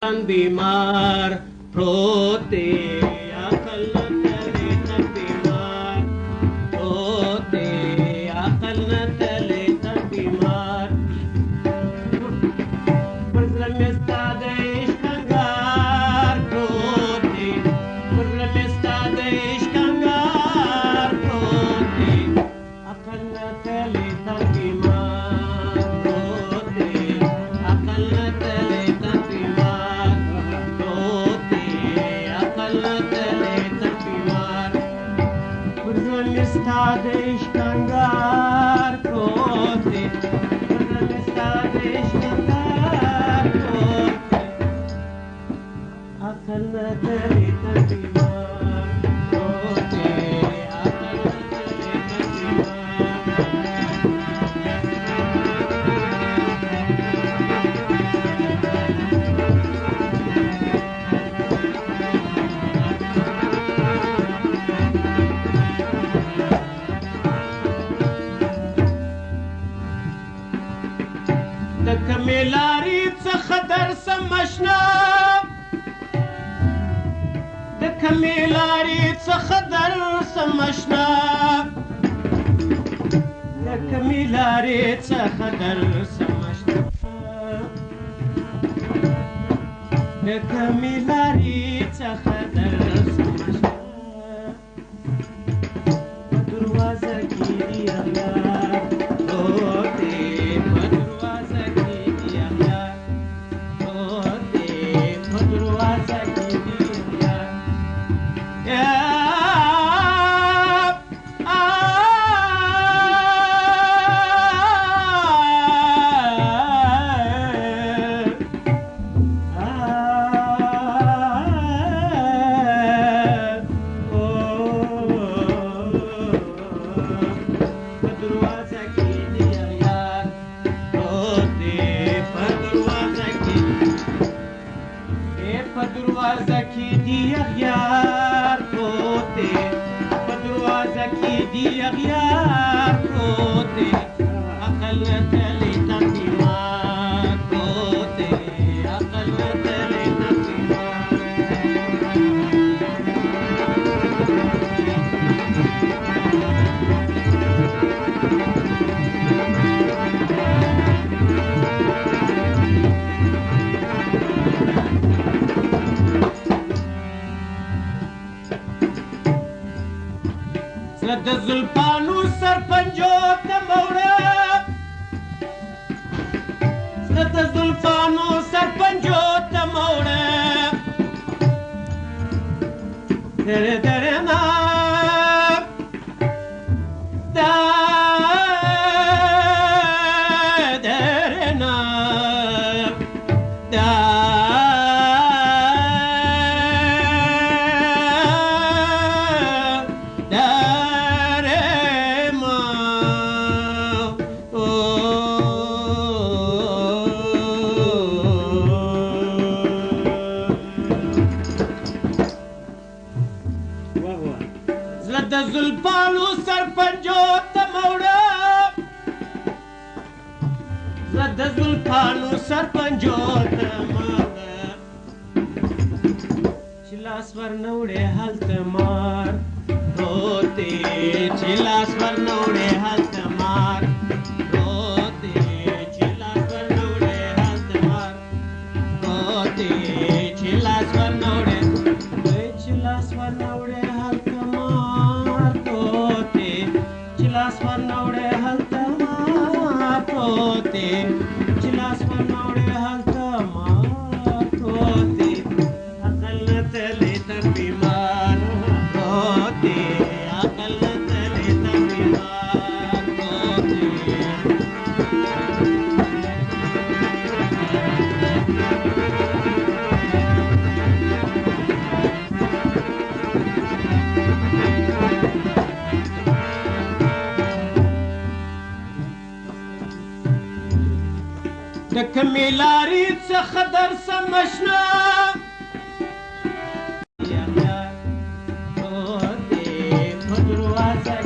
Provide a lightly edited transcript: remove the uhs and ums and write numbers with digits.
बीमार रोते अकल न तले त बीमार रोते अकल न तले त बीमार पुरल मिस्ता देश कंगार रोते पुरल मिस्ता देश कंगार रोते अकल न तले त बीमार रोते अकल न तले त देश कंगार रोते देश कंगार रोते अकल न तले त बीमार रोते अकल न तले त کمیلاری څخه درسم مشنا د کمیلاری څخه درسم مشنا د کمیلاری څخه درسم مشنا د کمیلاری څخه درسم مشنا دروازه کې الله روته दरवाजा की दिया यार रोते दरवाजा की दिया यार रोते अकल न तले त बीमार रोते अकल न तले त د زلفانو سرپنجو ته موړه د زلفانو سرپنجو ته موړه دره دره نا دا دره نا دا د زلفانو سرپنجو ته موړه زه د زلفانو سرپنجو ته موړه چې لاس ورنه وړې هلته مار روتې چې لاس ورنه وړې هلته مار روتې چې لاس ورنه وړې هلته مار روتې چې لاس ورنه وړې چې لاس ورنه وړې هلته चिलास पर नौड़े हलता मातोते चिलास पर नौड़े हलता मातोते अकल न तले त बीमार रोते अकल न तले त बीमार रोते د کمیلاری څخه درسم مشنا روته په دروازه